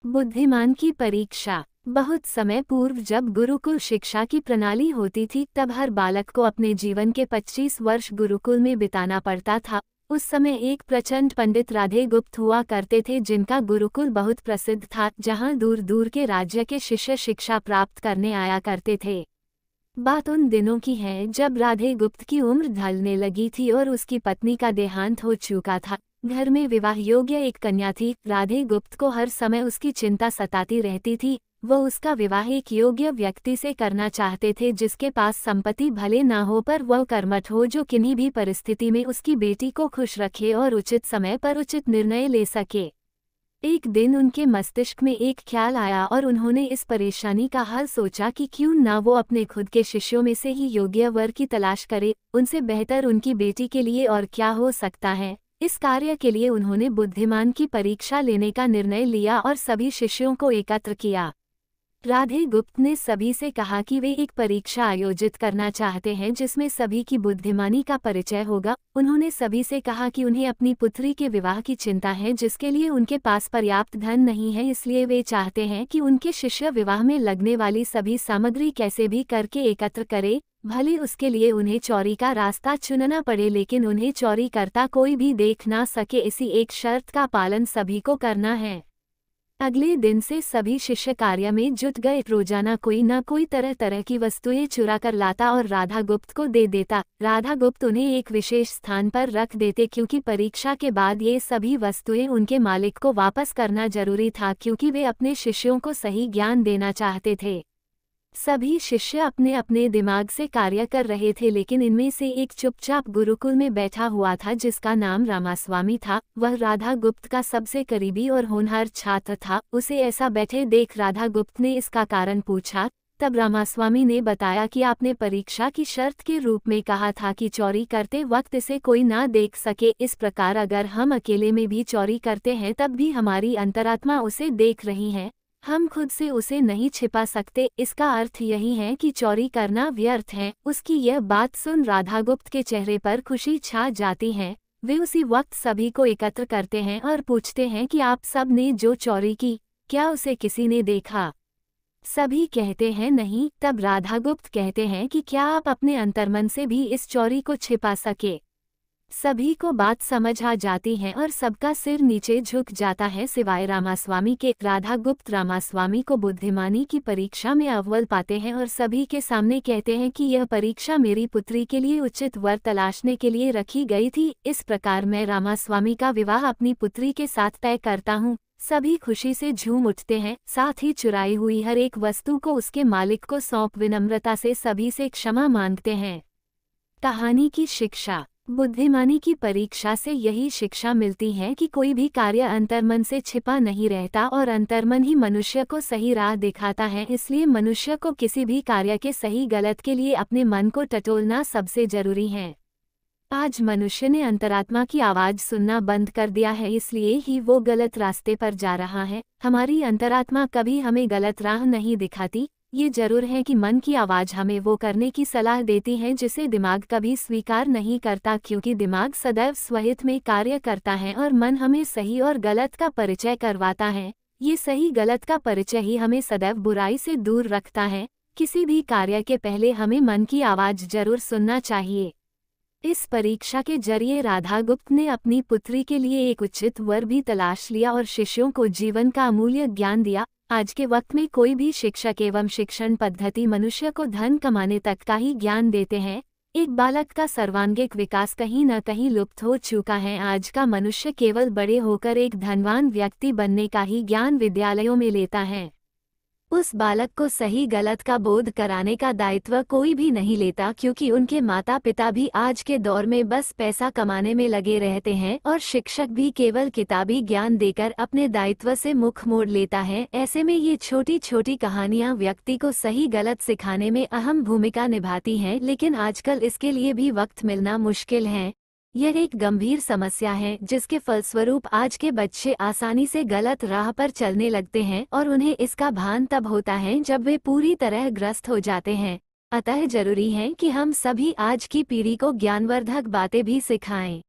बुद्धिमान की परीक्षा। बहुत समय पूर्व जब गुरुकुल शिक्षा की प्रणाली होती थी तब हर बालक को अपने जीवन के 25 वर्ष गुरुकुल में बिताना पड़ता था। उस समय एक प्रचंड पंडित राधे गुप्त हुआ करते थे जिनका गुरुकुल बहुत प्रसिद्ध था, जहां दूर दूर के राज्य के शिष्य शिक्षा प्राप्त करने आया करते थे। बात उन दिनों की है जब राधे गुप्त की उम्र ढलने लगी थी और उसकी पत्नी का देहांत हो चुका था। घर में विवाह योग्य एक कन्या थी। राधे गुप्त को हर समय उसकी चिंता सताती रहती थी। वो उसका विवाह एक योग्य व्यक्ति से करना चाहते थे जिसके पास संपत्ति भले ना हो पर वह कर्मठ हो, जो किन्हीं भी परिस्थिति में उसकी बेटी को खुश रखे और उचित समय पर उचित निर्णय ले सके। एक दिन उनके मस्तिष्क में एक ख्याल आया और उन्होंने इस परेशानी का हल सोचा कि क्यों ना वो अपने खुद के शिष्यों में से ही योग्य वर की तलाश करे। उनसे बेहतर उनकी बेटी के लिए और क्या हो सकता है। इस कार्य के लिए उन्होंने बुद्धिमान की परीक्षा लेने का निर्णय लिया और सभी शिष्यों को एकत्र किया। राधे गुप्त ने सभी से कहा कि वे एक परीक्षा आयोजित करना चाहते हैं जिसमें सभी की बुद्धिमानी का परिचय होगा। उन्होंने सभी से कहा कि उन्हें अपनी पुत्री के विवाह की चिंता है जिसके लिए उनके पास पर्याप्त धन नहीं है, इसलिए वे चाहते हैं कि उनके शिष्य विवाह में लगने वाली सभी सामग्री कैसे भी करके एकत्र करे, भले उसके लिए उन्हें चोरी का रास्ता चुनना पड़े, लेकिन उन्हें चोरी करता कोई भी देख ना सके। इसी एक शर्त का पालन सभी को करना है। अगले दिन से सभी शिष्य कार्य में जुट गए। रोजाना कोई न कोई तरह तरह की वस्तुएं चुरा कर लाता और राधा गुप्त को दे देता। राधा गुप्त उन्हें एक विशेष स्थान पर रख देते क्योंकि परीक्षा के बाद ये सभी वस्तुएं उनके मालिक को वापस करना जरूरी था, क्योंकि वे अपने शिष्यों को सही ज्ञान देना चाहते थे। सभी शिष्य अपने अपने दिमाग से कार्य कर रहे थे, लेकिन इनमें से एक चुपचाप गुरुकुल में बैठा हुआ था जिसका नाम रामास्वामी था। वह राधा गुप्त का सबसे करीबी और होनहार छात्र था। उसे ऐसा बैठे देख राधा गुप्त ने इसका कारण पूछा। तब रामास्वामी ने बताया कि आपने परीक्षा की शर्त के रूप में कहा था कि चोरी करते वक्त इसे कोई ना देख सके। इस प्रकार अगर हम अकेले में भी चोरी करते हैं तब भी हमारी अंतरात्मा उसे देख रही है, हम खुद से उसे नहीं छिपा सकते। इसका अर्थ यही है कि चोरी करना व्यर्थ है। उसकी यह बात सुन राधा गुप्त के चेहरे पर खुशी छा जाती है। वे उसी वक्त सभी को एकत्र करते हैं और पूछते हैं कि आप सब ने जो चोरी की, क्या उसे किसी ने देखा? सभी कहते हैं नहीं। तब राधा गुप्त कहते हैं कि क्या आप अपने अंतर्मन से भी इस चोरी को छिपा सके? सभी को बात समझ आ जाती है और सबका सिर नीचे झुक जाता है सिवाय रामास्वामी के। राधा गुप्त रामास्वामी को बुद्धिमानी की परीक्षा में अव्वल पाते हैं और सभी के सामने कहते हैं कि यह परीक्षा मेरी पुत्री के लिए उचित वर तलाशने के लिए रखी गई थी। इस प्रकार मैं रामास्वामी का विवाह अपनी पुत्री के साथ तय करता हूँ। सभी खुशी से झूम उठते हैं, साथ ही चुराई हुई हर एक वस्तु को उसके मालिक को सौंप विनम्रता से सभी से क्षमा मांगते हैं। कहानी की शिक्षा। बुद्धिमानी की परीक्षा से यही शिक्षा मिलती है कि कोई भी कार्य अंतर्मन से छिपा नहीं रहता और अंतर्मन ही मनुष्य को सही राह दिखाता है। इसलिए मनुष्य को किसी भी कार्य के सही गलत के लिए अपने मन को टटोलना सबसे जरूरी है। आज मनुष्य ने अंतरात्मा की आवाज सुनना बंद कर दिया है, इसलिए ही वो गलत रास्ते पर जा रहा है। हमारी अंतरात्मा कभी हमें गलत राह नहीं दिखाती। ये जरूर है कि मन की आवाज़ हमें वो करने की सलाह देती है जिसे दिमाग कभी स्वीकार नहीं करता, क्योंकि दिमाग सदैव स्वहित में कार्य करता है और मन हमें सही और गलत का परिचय करवाता है। ये सही गलत का परिचय ही हमें सदैव बुराई से दूर रखता है। किसी भी कार्य के पहले हमें मन की आवाज़ जरूर सुनना चाहिए। इस परीक्षा के जरिए राधा गुप्त ने अपनी पुत्री के लिए एक उचित वर भी तलाश लिया और शिष्यों को जीवन का अमूल्य ज्ञान दिया। आज के वक्त में कोई भी शिक्षक एवं शिक्षण पद्धति मनुष्य को धन कमाने तक का ही ज्ञान देते हैं। एक बालक का सर्वांगीण विकास कहीं न कहीं लुप्त हो चुका है। आज का मनुष्य केवल बड़े होकर एक धनवान व्यक्ति बनने का ही ज्ञान विद्यालयों में लेता है। उस बालक को सही गलत का बोध कराने का दायित्व कोई भी नहीं लेता, क्योंकि उनके माता पिता भी आज के दौर में बस पैसा कमाने में लगे रहते हैं और शिक्षक भी केवल किताबी ज्ञान देकर अपने दायित्व से मुख मोड़ लेता है। ऐसे में ये छोटी छोटी कहानियां व्यक्ति को सही गलत सिखाने में अहम भूमिका निभाती हैं, लेकिन आजकल इसके लिए भी वक्त मिलना मुश्किल है। यह एक गंभीर समस्या है जिसके फलस्वरूप आज के बच्चे आसानी से गलत राह पर चलने लगते हैं और उन्हें इसका भान तब होता है जब वे पूरी तरह ग्रस्त हो जाते हैं। अतः जरूरी है कि हम सभी आज की पीढ़ी को ज्ञानवर्धक बातें भी सिखाएं।